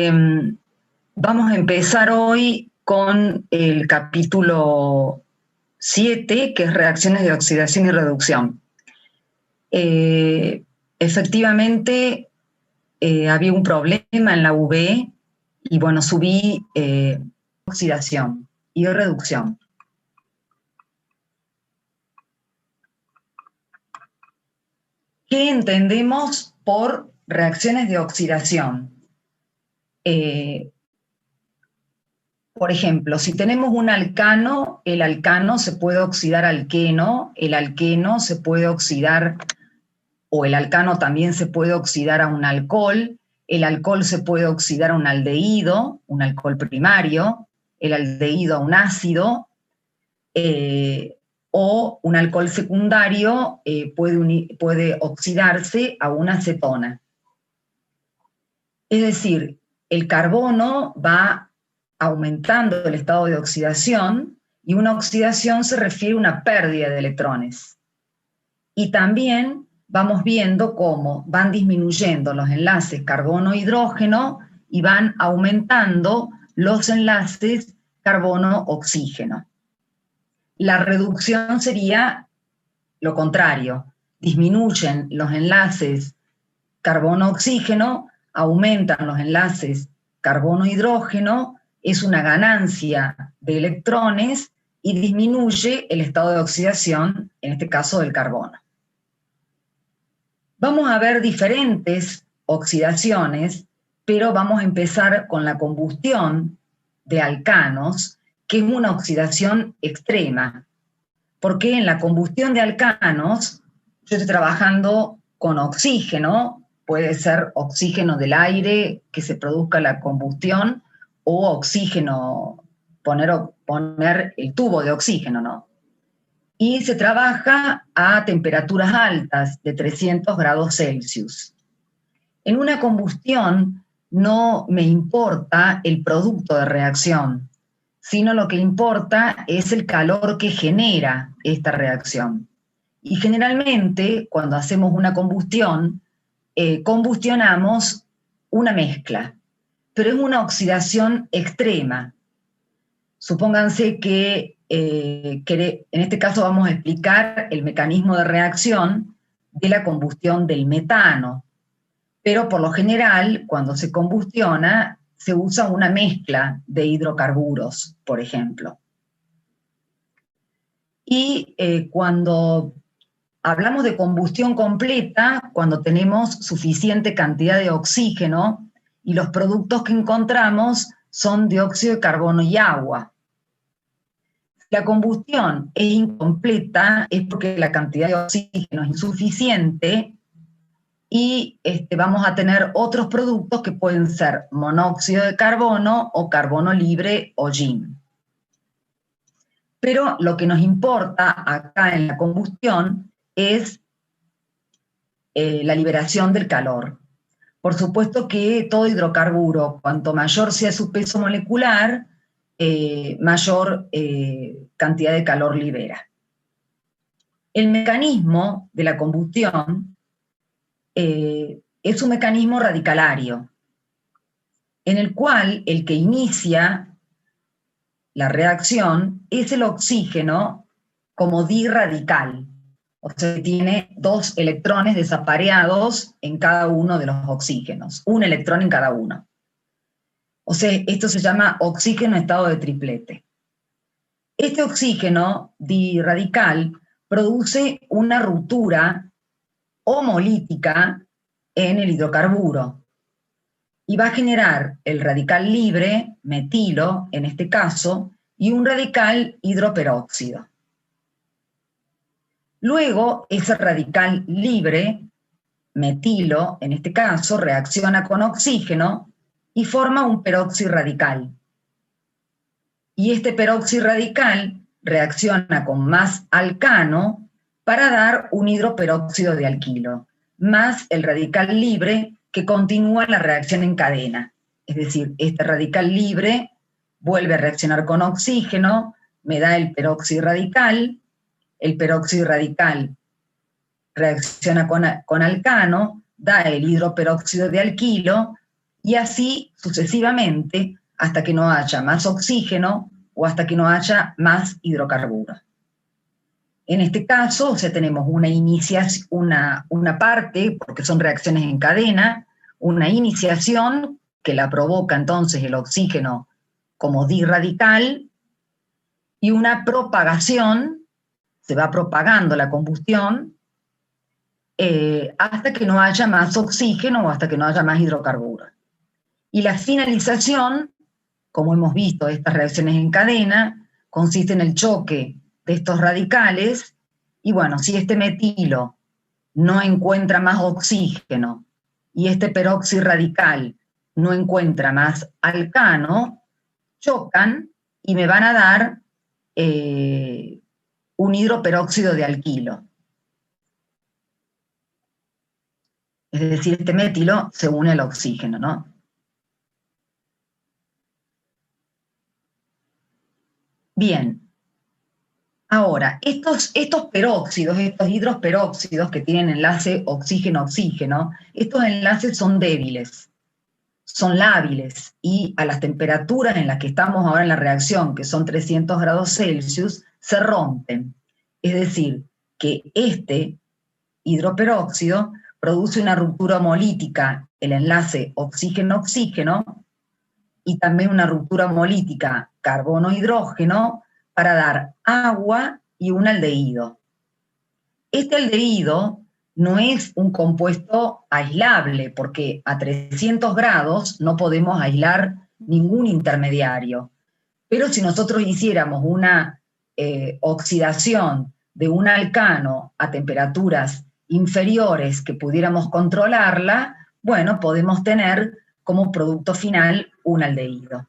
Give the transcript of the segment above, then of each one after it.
Vamos a empezar hoy con el capítulo 7, que es reacciones de oxidación y reducción. Efectivamente, había un problema en la UV y bueno, subí oxidación y reducción. ¿Qué entendemos por reacciones de oxidación? Por ejemplo, si tenemos un alcano, el alcano se puede oxidar al queno, el alqueno se puede oxidar, o el alcano también se puede oxidar a un alcohol, el alcohol se puede oxidar a un aldehído, un alcohol primario, el aldehído a un ácido, o un alcohol secundario puede oxidarse a una acetona. Es decir, el carbono va aumentando el estado de oxidación, y una oxidación se refiere a una pérdida de electrones. Y también vamos viendo cómo van disminuyendo los enlaces carbono-hidrógeno y van aumentando los enlaces carbono-oxígeno. La reducción sería lo contrario: disminuyen los enlaces carbono-oxígeno, aumentan los enlaces carbono-hidrógeno, es una ganancia de electrones y disminuye el estado de oxidación, en este caso del carbono. Vamos a ver diferentes oxidaciones, pero vamos a empezar con la combustión de alcanos, que es una oxidación extrema, porque en la combustión de alcanos yo estoy trabajando con oxígeno, puede ser oxígeno del aire que se produzca la combustión, o oxígeno, poner el tubo de oxígeno, ¿no? Y se trabaja a temperaturas altas, de 300 grados Celsius. En una combustión no me importa el producto de reacción, sino lo que importa es el calor que genera esta reacción. Y generalmente, cuando hacemos una combustión, combustionamos una mezcla, pero es una oxidación extrema. Supónganse que en este caso vamos a explicar el mecanismo de reacción de la combustión del metano, pero por lo general, cuando se combustiona, se usa una mezcla de hidrocarburos, por ejemplo. Y cuando hablamos de combustión completa, cuando tenemos suficiente cantidad de oxígeno y los productos que encontramos son dióxido de carbono y agua. Si la combustión es incompleta, es porque la cantidad de oxígeno es insuficiente, y vamos a tener otros productos que pueden ser monóxido de carbono o carbono libre o YIM. Pero lo que nos importa acá en la combustión es la liberación del calor. Por supuesto que todo hidrocarburo, cuanto mayor sea su peso molecular, mayor cantidad de calor libera. El mecanismo de la combustión es un mecanismo radicalario, en el cual el que inicia la reacción es el oxígeno como diradical, o sea, tiene 2 electrones desapareados en cada uno de los oxígenos, un electrón en cada uno. O sea, esto se llama oxígeno en estado de triplete. Este oxígeno diradical produce una ruptura homolítica en el hidrocarburo y va a generar el radical libre, metilo en este caso, y un radical hidroperóxido. Luego, ese radical libre, metilo en este caso, reacciona con oxígeno y forma un peróxido radical. Y este peróxido radical reacciona con más alcano para dar un hidroperóxido de alquilo, más el radical libre que continúa la reacción en cadena. Es decir, este radical libre vuelve a reaccionar con oxígeno, me da el peróxido radical reacciona con alcano, da el hidroperóxido de alquilo, y así sucesivamente hasta que no haya más oxígeno o hasta que no haya más hidrocarburos. En este caso, o sea, tenemos una parte, porque son reacciones en cadena, una iniciación que la provoca entonces el oxígeno como diradical, y una propagación, se va propagando la combustión hasta que no haya más oxígeno o hasta que no haya más hidrocarburos. Y la finalización, como hemos visto, estas reacciones en cadena, consiste en el choque de estos radicales, y bueno, si este metilo no encuentra más oxígeno y este peróxido radical no encuentra más alcano, chocan y me van a dar un hidroperóxido de alquilo. Es decir, este metilo se une al oxígeno, ¿no? Bien. Ahora, estos peróxidos, estos hidroperóxidos que tienen enlace oxígeno-oxígeno, estos enlaces son débiles, son lábiles, y a las temperaturas en las que estamos ahora en la reacción, que son 300 grados Celsius, se rompen. Es decir, que este hidroperóxido produce una ruptura homolítica, el enlace oxígeno-oxígeno, y también una ruptura homolítica carbono-hidrógeno para dar agua y un aldehído. Este aldehído no es un compuesto aislable, porque a 300 grados no podemos aislar ningún intermediario. Pero si nosotros hiciéramos una oxidación de un alcano a temperaturas inferiores que pudiéramos controlarla, bueno, podemos tener como producto final un aldehído.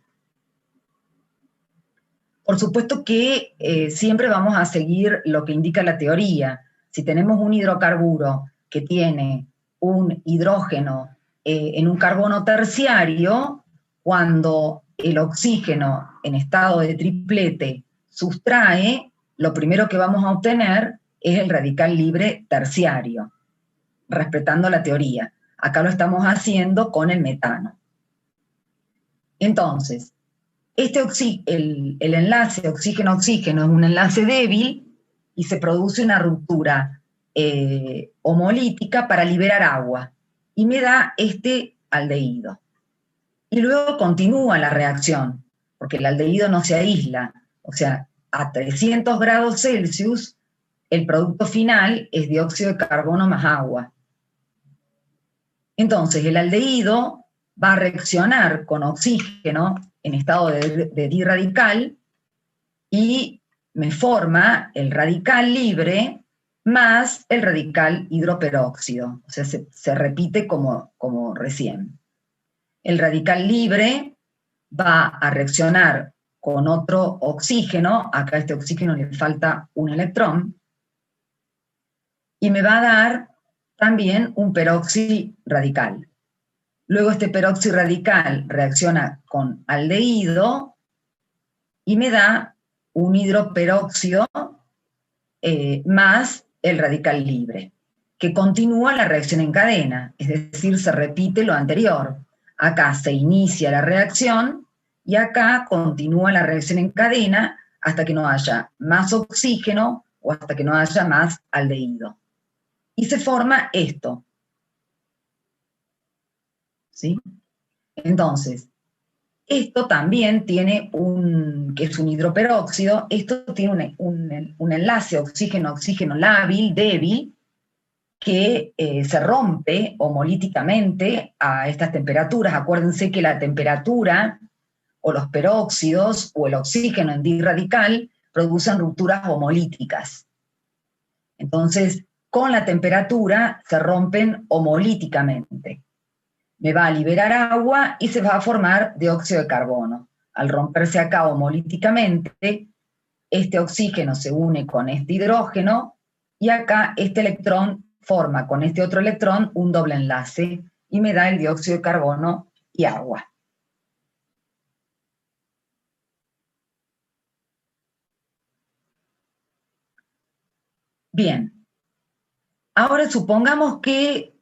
Por supuesto que siempre vamos a seguir lo que indica la teoría. Si tenemos un hidrocarburo que tiene un hidrógeno en un carbono terciario, cuando el oxígeno en estado de triplete sustrae, lo primero que vamos a obtener es el radical libre terciario, respetando la teoría. Acá lo estamos haciendo con el metano. Entonces, el enlace oxígeno-oxígeno es un enlace débil y se produce una ruptura homolítica para liberar agua, y me da este aldehído. Y luego continúa la reacción, porque el aldehído no se aísla, o sea, a 300 grados Celsius el producto final es dióxido de carbono más agua. Entonces el aldehído va a reaccionar con oxígeno en estado de diradical y me forma el radical libre más el radical hidroperóxido. O sea, se repite como recién. El radical libre va a reaccionar con otro oxígeno, acá a este oxígeno le falta un electrón, y me va a dar también un peróxido radical. Luego este peróxido radical reacciona con aldehído y me da un hidroperóxido más el radical libre, que continúa la reacción en cadena, es decir, se repite lo anterior. Acá se inicia la reacción y acá continúa la reacción en cadena hasta que no haya más oxígeno o hasta que no haya más aldehído. Y se forma esto. ¿Sí? Entonces, esto también tiene que es un hidroperóxido, esto tiene un enlace oxígeno-oxígeno lábil, débil, que se rompe homolíticamente a estas temperaturas. Acuérdense que la temperatura o los peróxidos o el oxígeno en diradical producen rupturas homolíticas. Entonces, con la temperatura se rompen homolíticamente. Me va a liberar agua y se va a formar dióxido de carbono. Al romperse acá homolíticamente, este oxígeno se une con este hidrógeno y acá este electrón forma con este otro electrón un doble enlace y me da el dióxido de carbono y agua. Bien, ahora supongamos que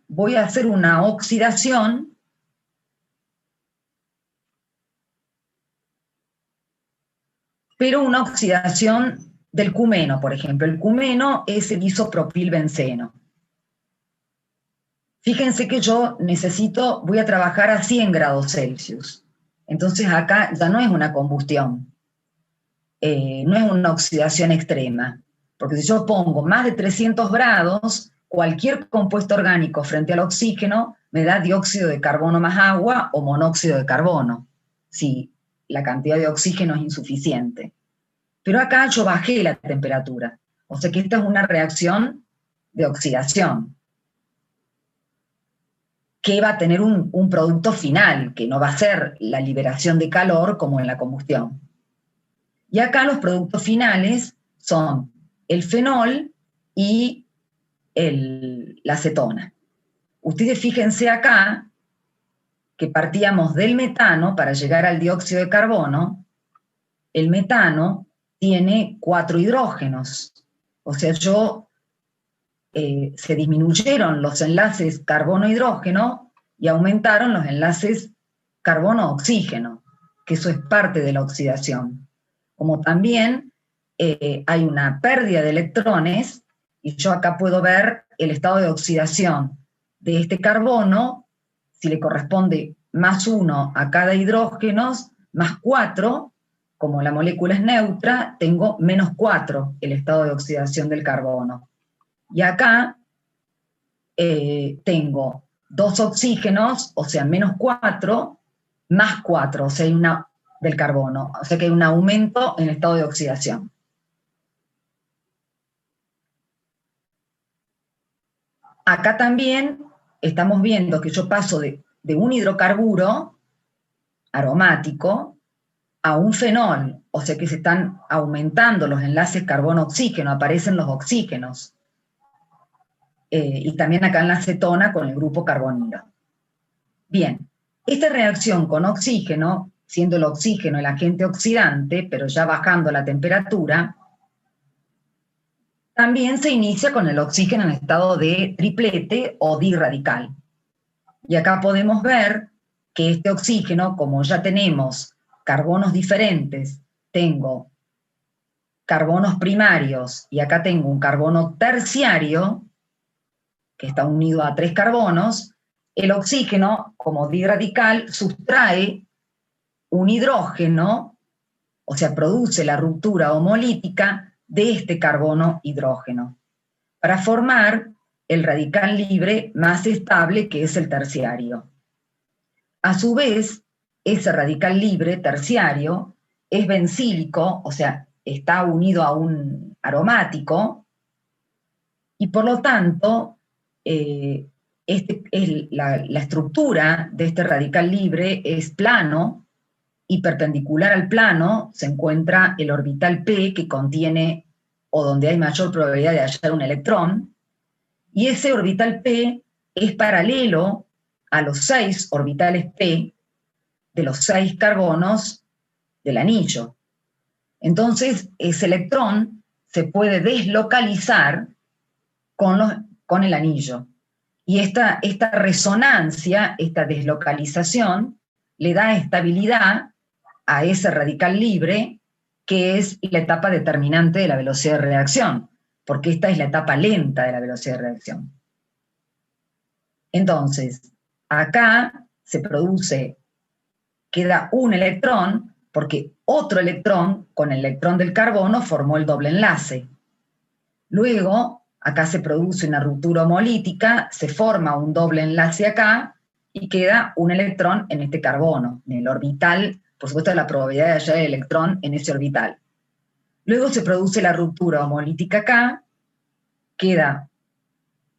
voy a hacer una oxidación pero una oxidación del cumeno, por ejemplo. El cumeno es el isopropilbenceno. Fíjense que yo voy a trabajar a 100 grados Celsius. Entonces acá ya no es una combustión, no es una oxidación extrema, porque si yo pongo más de 300 grados, cualquier compuesto orgánico frente al oxígeno me da dióxido de carbono más agua o monóxido de carbono, si la cantidad de oxígeno es insuficiente. Pero acá yo bajé la temperatura, o sea que esta es una reacción de oxidación, que va a tener un producto final, que no va a ser la liberación de calor como en la combustión. Y acá los productos finales son el fenol y la acetona. Ustedes fíjense acá que partíamos del metano para llegar al dióxido de carbono. El metano tiene 4 hidrógenos, o sea, se disminuyeron los enlaces carbono-hidrógeno y aumentaron los enlaces carbono-oxígeno, que eso es parte de la oxidación. Como también hay una pérdida de electrones, y yo acá puedo ver el estado de oxidación de este carbono, si le corresponde más 1 a cada hidrógeno, más 4, como la molécula es neutra, tengo menos 4 el estado de oxidación del carbono. Y acá tengo 2 oxígenos, o sea, menos 4, más 4, o sea, hay del carbono, o sea que hay un aumento en el estado de oxidación. Acá también estamos viendo que yo paso de un hidrocarburo aromático a un fenol, o sea que se están aumentando los enlaces carbono-oxígeno, aparecen los oxígenos. Y también acá en la acetona con el grupo carbonilo. Bien, esta reacción con oxígeno, siendo el oxígeno el agente oxidante, pero ya bajando la temperatura, también se inicia con el oxígeno en estado de triplete o dirradical. Y acá podemos ver que este oxígeno, como ya tenemos carbonos diferentes, tengo carbonos primarios y acá tengo un carbono terciario, que está unido a 3 carbonos, el oxígeno, como dirradical, sustrae un hidrógeno, o sea, produce la ruptura homolítica de este carbono hidrógeno, para formar el radical libre más estable, que es el terciario. A su vez, ese radical libre terciario es bencílico, o sea, está unido a un aromático, y por lo tanto, la estructura de este radical libre es plano, y perpendicular al plano se encuentra el orbital P, que contiene, o donde hay mayor probabilidad de hallar un electrón, y ese orbital P es paralelo a los 6 orbitales P de los 6 carbonos del anillo. Entonces, ese electrón se puede deslocalizar con el anillo. Y esta resonancia, esta deslocalización, le da estabilidad a ese radical libre, que es la etapa determinante de la velocidad de reacción, porque esta es la etapa lenta de la velocidad de reacción. Entonces, acá se produce, queda un electrón, porque otro electrón, con el electrón del carbono, formó el doble enlace. Luego, acá se produce una ruptura homolítica, se forma un doble enlace acá, y queda un electrón en este carbono, en el orbital, por supuesto la probabilidad de hallar el electrón en ese orbital. Luego se produce la ruptura homolítica acá, queda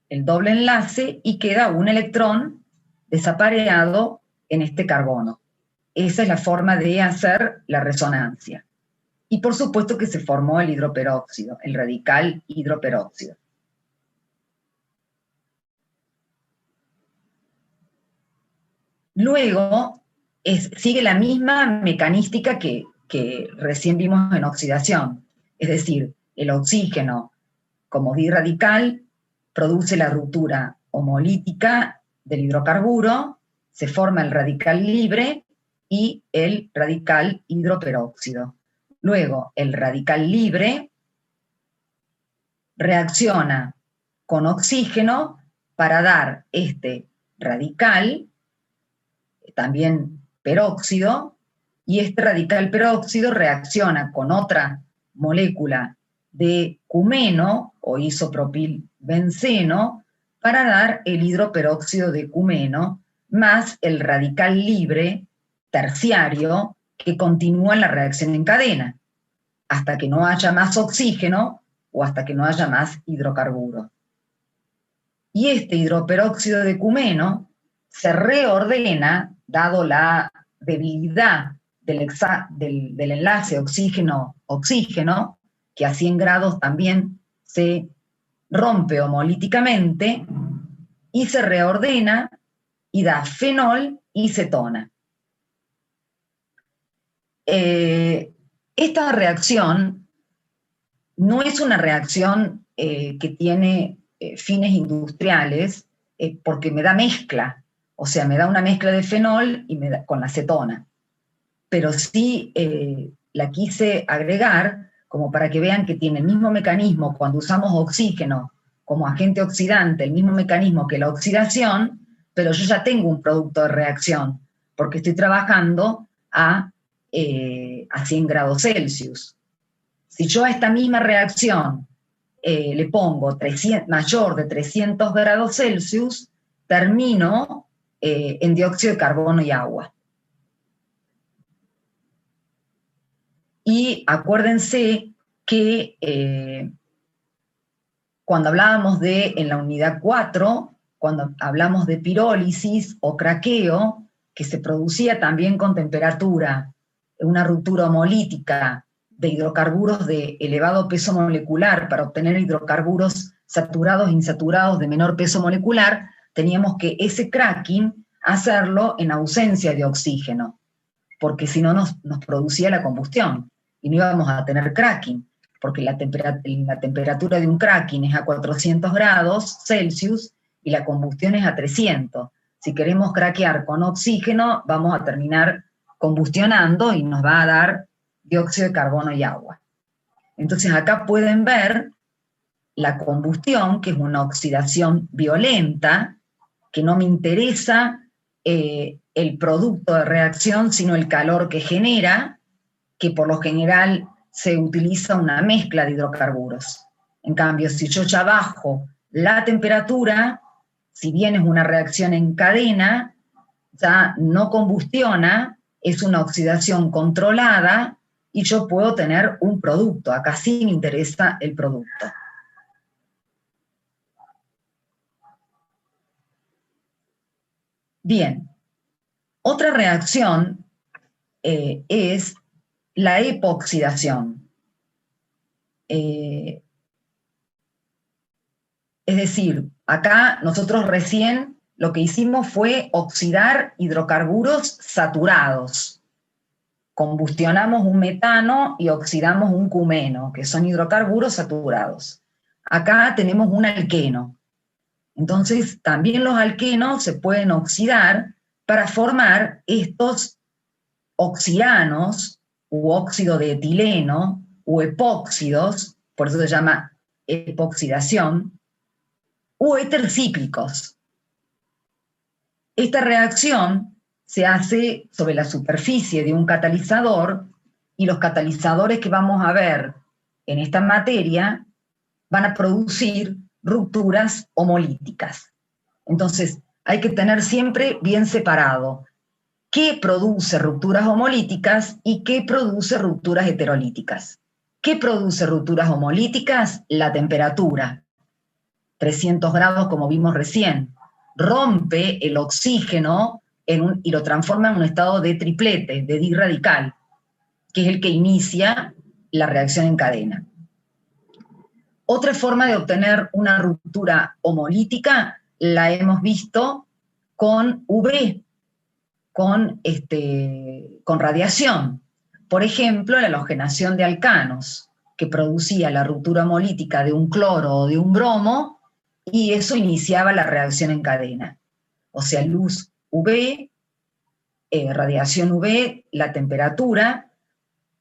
el doble enlace y queda un electrón desapareado en este carbono. Esa es la forma de hacer la resonancia. Y por supuesto que se formó el hidroperóxido, el radical hidroperóxido. Luego, sigue la misma mecanística que recién vimos en oxidación. Es decir, el oxígeno, como dirradical, produce la ruptura homolítica del hidrocarburo, se forma el radical libre y el radical hidroperóxido. Luego, el radical libre reacciona con oxígeno para dar este radical, también peróxido, y este radical peróxido reacciona con otra molécula de cumeno o isopropilbenceno para dar el hidroperóxido de cumeno más el radical libre terciario que continúa la reacción en cadena hasta que no haya más oxígeno o hasta que no haya más hidrocarburo. Y este hidroperóxido de cumeno se reordena, dado la debilidad del enlace oxígeno-oxígeno, que a 100 grados también se rompe homolíticamente, y se reordena y da fenol y cetona. Esta reacción no es una reacción que tiene fines industriales, porque me da mezcla, o sea, me da una mezcla de fenol y con la cetona. Pero sí la quise agregar como para que vean que tiene el mismo mecanismo cuando usamos oxígeno como agente oxidante, el mismo mecanismo que la oxidación, pero yo ya tengo un producto de reacción, porque estoy trabajando a 100 grados Celsius. Si yo a esta misma reacción le pongo mayor de 300 grados Celsius, termino en dióxido de carbono y agua. Y acuérdense que cuando hablábamos en la unidad 4, cuando hablamos de pirólisis o craqueo, que se producía también con temperatura, una ruptura homolítica de hidrocarburos de elevado peso molecular para obtener hidrocarburos saturados e insaturados de menor peso molecular, teníamos que ese cracking hacerlo en ausencia de oxígeno, porque si no nos producía la combustión y no íbamos a tener cracking, porque la temperatura de un cracking es a 400 grados Celsius y la combustión es a 300. Si queremos craquear con oxígeno, vamos a terminar combustionando y nos va a dar dióxido de carbono y agua. Entonces acá pueden ver la combustión, que es una oxidación violenta, que no me interesa el producto de reacción, sino el calor que genera, que por lo general se utiliza una mezcla de hidrocarburos. En cambio, si yo ya bajo la temperatura, si bien es una reacción en cadena, ya no combustiona, es una oxidación controlada y yo puedo tener un producto. Acá sí me interesa el producto. Bien, otra reacción es la epoxidación. Es decir, acá nosotros recién lo que hicimos fue oxidar hidrocarburos saturados. Combustionamos un metano y oxidamos un cumeno, que son hidrocarburos saturados. Acá tenemos un alqueno. Entonces, también los alquenos se pueden oxidar para formar estos oxidanos u óxido de etileno u epóxidos, por eso se llama epoxidación, u heterocíclicos. Esta reacción se hace sobre la superficie de un catalizador y los catalizadores que vamos a ver en esta materia van a producir rupturas homolíticas. Entonces, hay que tener siempre bien separado qué produce rupturas homolíticas y qué produce rupturas heterolíticas. ¿Qué produce rupturas homolíticas? La temperatura. 300 grados, como vimos recién, rompe el oxígeno y lo transforma en un estado de triplete, de diradical, que es el que inicia la reacción en cadena. Otra forma de obtener una ruptura homolítica la hemos visto con UV, con radiación. Por ejemplo, la halogenación de alcanos, que producía la ruptura homolítica de un cloro o de un bromo, y eso iniciaba la reacción en cadena. O sea, luz UV, radiación UV, la temperatura.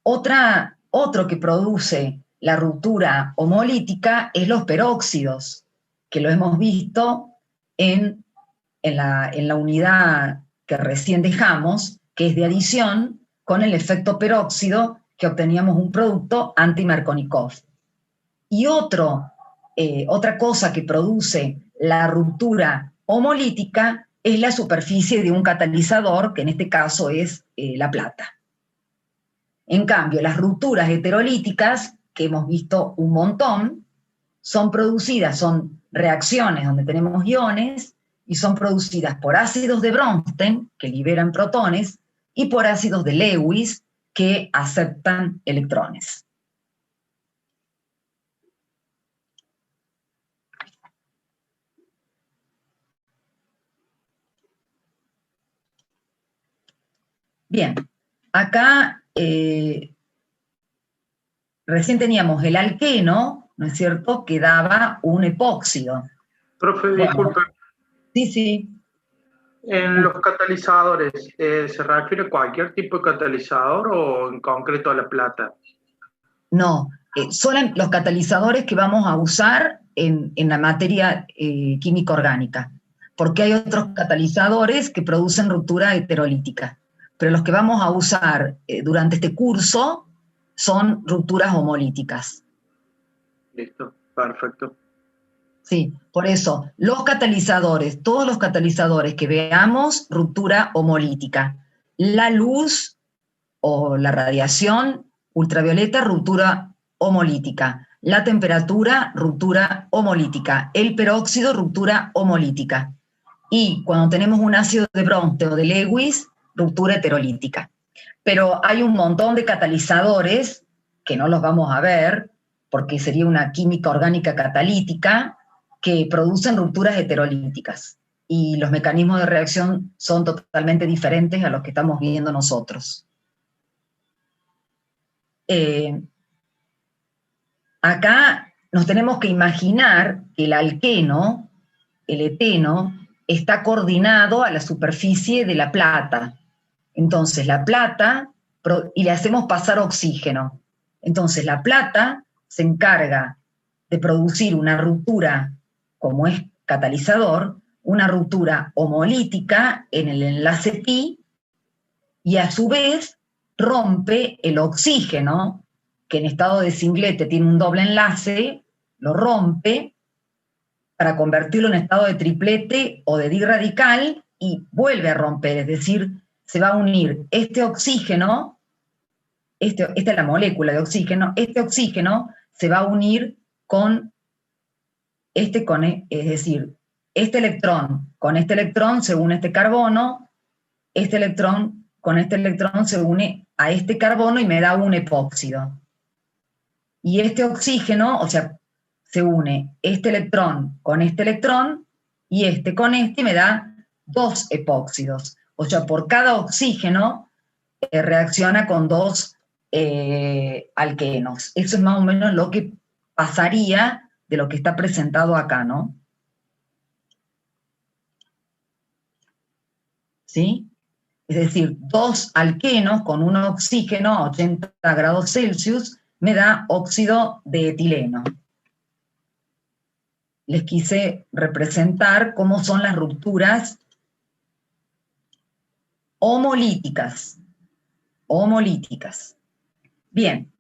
Otra Otro que produce la ruptura homolítica es los peróxidos, que lo hemos visto en la unidad que recién dejamos, que es de adición, con el efecto peróxido, que obteníamos un producto anti-Markovnikov. Y otra cosa que produce la ruptura homolítica es la superficie de un catalizador, que en este caso es la plata. En cambio, las rupturas heterolíticas, que hemos visto un montón, son reacciones donde tenemos iones, y son producidas por ácidos de Bronsted, que liberan protones, y por ácidos de Lewis, que aceptan electrones. Bien, acá recién teníamos el alqueno, ¿no es cierto?, que daba un epóxido. Profe, disculpe. Sí, sí. En los catalizadores, ¿se refiere a cualquier tipo de catalizador o en concreto a la plata? No, son los catalizadores que vamos a usar en la materia química orgánica, porque hay otros catalizadores que producen ruptura heterolítica, pero los que vamos a usar durante este curso son rupturas homolíticas. Listo, perfecto. Sí, por eso, todos los catalizadores que veamos, ruptura homolítica. La luz o la radiación ultravioleta, ruptura homolítica. La temperatura, ruptura homolítica. El peróxido, ruptura homolítica. Y cuando tenemos un ácido de Bronsted o de Lewis, ruptura heterolítica. Pero hay un montón de catalizadores que no los vamos a ver, porque sería una química orgánica catalítica, que producen rupturas heterolíticas. Y los mecanismos de reacción son totalmente diferentes a los que estamos viendo nosotros. Acá nos tenemos que imaginar que el alqueno, el eteno, está coordinado a la superficie de la plata. Entonces la plata, y le hacemos pasar oxígeno. Entonces la plata se encarga de producir una ruptura, como es catalizador, una ruptura homolítica en el enlace pi, y a su vez rompe el oxígeno, que en estado de singlete tiene un doble enlace, lo rompe para convertirlo en estado de triplete o de diradical y vuelve a romper, es decir, se va a unir este oxígeno, esta es la molécula de oxígeno, este oxígeno se va a unir con es decir, este electrón con este electrón se une a este carbono, este electrón con este electrón se une a este carbono y me da un epóxido. Y este oxígeno, o sea, se une este electrón con este electrón y este con este y me da 2 epóxidos. O sea, por cada oxígeno reacciona con 2 alquenos. Eso es más o menos lo que pasaría de lo que está presentado acá, ¿no? ¿Sí? Es decir, 2 alquenos con un oxígeno a 80 grados Celsius me da óxido de etileno. Les quise representar cómo son las rupturas homolíticas. Homolíticas. Bien.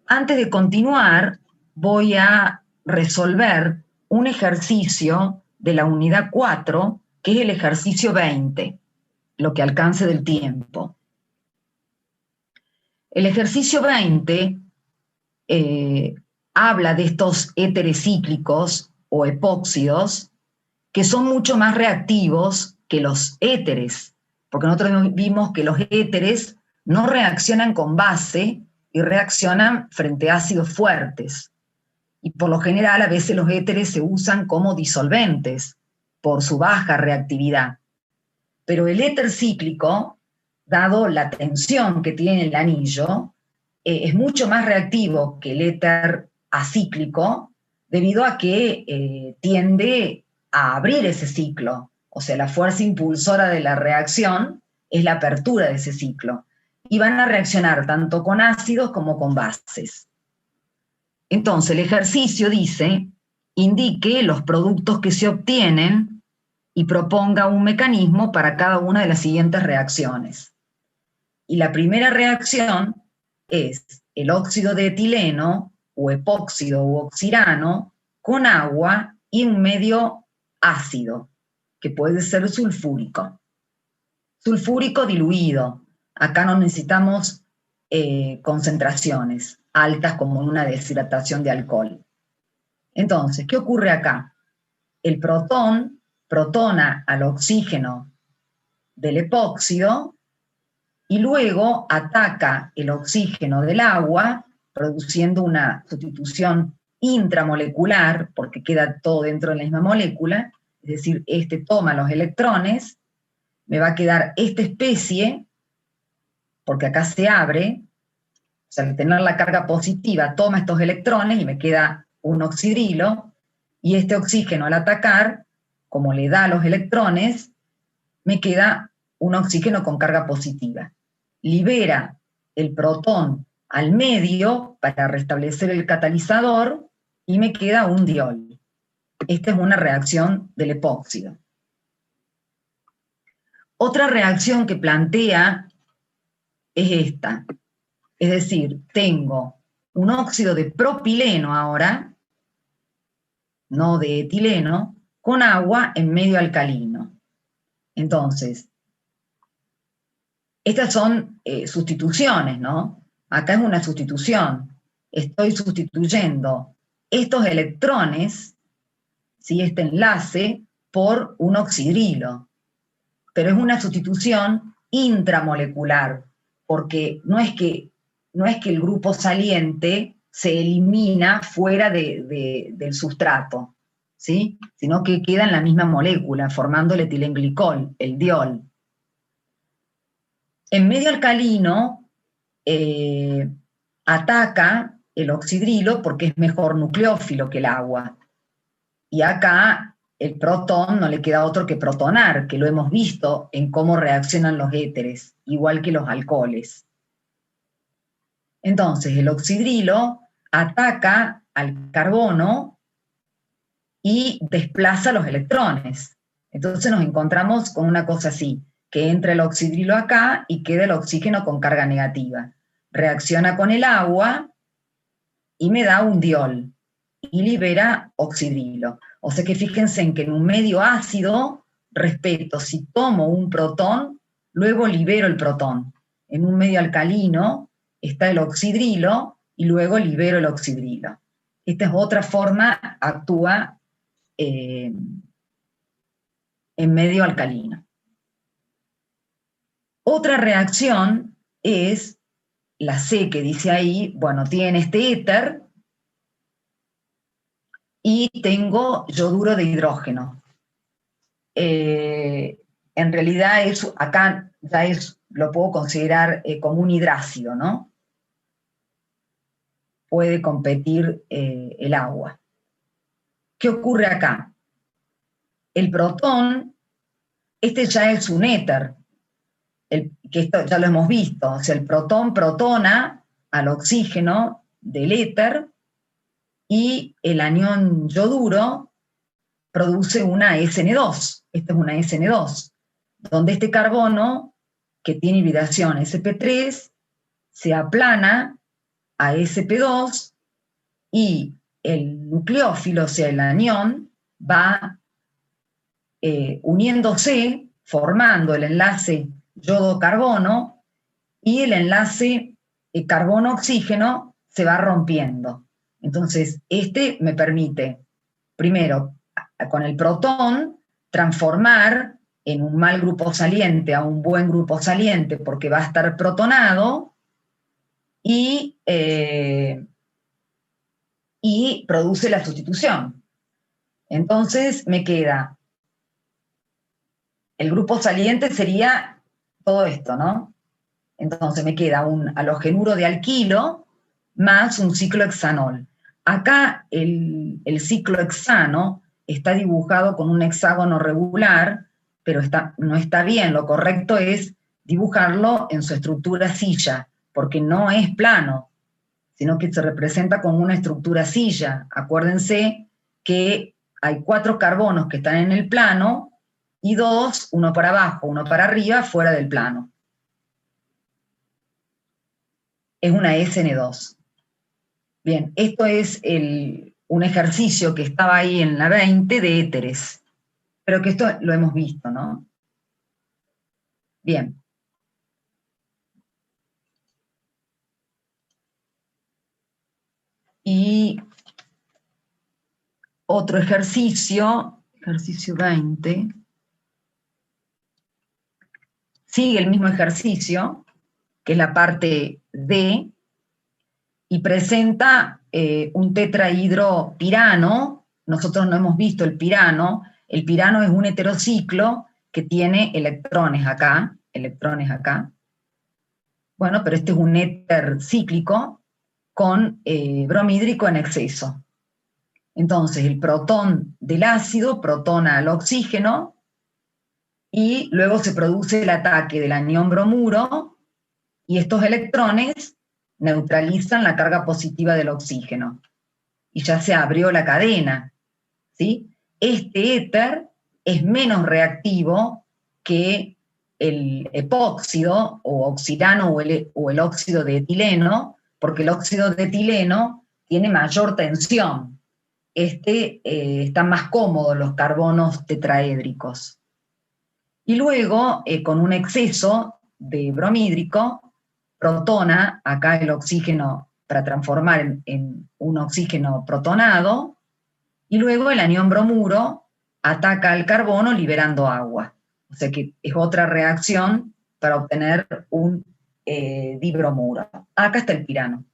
Antes de continuar, voy a resolver un ejercicio de la unidad 4, que es el ejercicio 20, lo que alcance del tiempo. El ejercicio 20 habla de estos éteres cíclicos o epóxidos que son mucho más reactivos que los éteres, porque nosotros vimos que los éteres no reaccionan con base y reaccionan frente a ácidos fuertes. Y por lo general a veces los éteres se usan como disolventes por su baja reactividad. Pero el éter cíclico, dado la tensión que tiene el anillo, es mucho más reactivo que el éter acíclico, debido a que tiende a abrir ese ciclo. O sea, la fuerza impulsora de la reacción es la apertura de ese ciclo. y van a reaccionar tanto con ácidos como con bases. Entonces, el ejercicio dice, indique los productos que se obtienen y proponga un mecanismo para cada una de las siguientes reacciones. Y la primera reacción es el óxido de etileno, o epóxido u oxirano, con agua y un medio ácido, que puede ser sulfúrico. Sulfúrico diluido. Acá no necesitamos concentraciones altas como en una deshidratación de alcohol. Entonces, ¿qué ocurre acá? El protón protona al oxígeno del epóxido y luego ataca el oxígeno del agua, produciendo una sustitución intramolecular, porque queda todo dentro de la misma molécula, es decir, este toma los electrones, me va a quedar esta especie, porque acá se abre, o sea, al tener la carga positiva toma estos electrones y me queda un oxidrilo, y este oxígeno al atacar, como le da los electrones, me queda un oxígeno con carga positiva. Libera el protón al medio para restablecer el catalizador y me queda un diol. Esta es una reacción del epóxido. Otra reacción que plantea es esta. Es decir, tengo un óxido de propileno ahora, no de etileno, con agua en medio alcalino. Entonces, estas son sustituciones, ¿no? Acá es una sustitución. Estoy sustituyendo estos electrones, ¿sí? Este enlace, por un oxidrilo. Pero es una sustitución intramolecular, porque no es que el grupo saliente se elimina fuera del sustrato, ¿sí? Sino que queda en la misma molécula, formando el etilenglicol, el diol. En medio alcalino ataca el oxidrilo porque es mejor nucleófilo que el agua. Y acá el protón no le queda otro que protonar, que lo hemos visto en cómo reaccionan los éteres, igual que los alcoholes. Entonces, el oxidrilo ataca al carbono y desplaza los electrones. Entonces nos encontramos con una cosa así, que entra el oxidrilo acá y queda el oxígeno con carga negativa. Reacciona con el agua y me da un diol y libera oxidrilo. O sea que fíjense en que en un medio ácido, respeto, si tomo un protón, luego libero el protón. En un medio alcalino está el oxidrilo y luego libero el oxidrilo. Esta es otra forma, actúa en medio alcalino. Otra reacción es la C que dice ahí, bueno, tiene este éter y tengo yoduro de hidrógeno. En realidad acá ya lo puedo considerar como un hidrácido, ¿no? Puede competir el agua. ¿Qué ocurre acá? El protón, este ya es un éter, que esto ya lo hemos visto, o sea, el protón protona al oxígeno del éter y el anión yoduro produce una SN2, esta es una SN2, donde este carbono que tiene hibridación sp3 se aplana a sp2 y el nucleófilo, o sea, el anión, va uniéndose, formando el enlace yodo-carbono, y el enlace carbono-oxígeno se va rompiendo. Entonces, este me permite, primero, con el protón, transformar en un mal grupo saliente a un buen grupo saliente, porque va a estar protonado, y produce la sustitución. Entonces, me queda, el grupo saliente sería todo esto, ¿no? Entonces me queda un halogenuro de alquilo más un ciclohexanol. Acá el ciclohexano está dibujado con un hexágono regular, pero no está bien. Lo correcto es dibujarlo en su estructura silla, porque no es plano, sino que se representa como una estructura silla. Acuérdense que hay 4 carbonos que están en el plano y 2, uno para abajo, uno para arriba, fuera del plano. Es una SN2. Bien, esto es un ejercicio que estaba ahí en la 20 de éteres, pero que esto lo hemos visto, ¿no? Bien. Y otro ejercicio 20, sigue el mismo ejercicio, que es la parte D, y presenta un tetrahidropirano. Nosotros no hemos visto el pirano. El pirano es un heterociclo que tiene electrones acá. Bueno, pero este es un éter cíclico con bromhídrico en exceso. Entonces, el protón del ácido protona al oxígeno y luego se produce el ataque del anión bromuro y estos electrones neutralizan la carga positiva del oxígeno. Y ya se abrió la cadena, ¿sí? Este éter es menos reactivo que el epóxido o oxidano o el óxido de etileno, porque el óxido de etileno tiene mayor tensión. Están más cómodos los carbonos tetraédricos. Y luego, con un exceso de bromhídrico, protona acá el oxígeno para transformar en un oxígeno protonado, y luego el anión bromuro ataca al carbono liberando agua. O sea que es otra reacción para obtener un dibromuro. Acá está el pirano.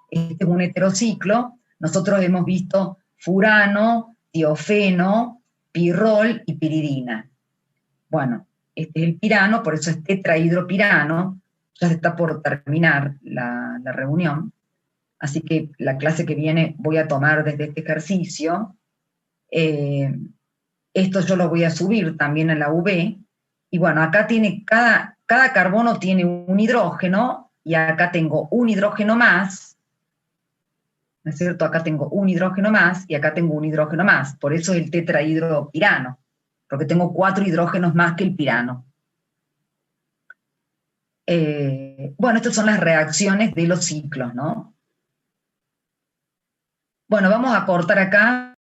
Este es un heterociclo. Nosotros hemos visto furano, tiofeno, pirrol y piridina. Bueno, este es el pirano, por eso es tetrahidropirano. Ya se está por terminar la reunión, así que la clase que viene voy a tomar desde este ejercicio. Esto yo lo voy a subir también a la UV, y bueno, acá tiene, cada carbono tiene un hidrógeno, y acá tengo un hidrógeno más, ¿no es cierto? Acá tengo un hidrógeno más, y acá tengo un hidrógeno más, por eso es el tetrahidropirano, porque tengo 4 hidrógenos más que el pirano. Bueno, estas son las reacciones de los ciclos, ¿no? Bueno, vamos a cortar acá.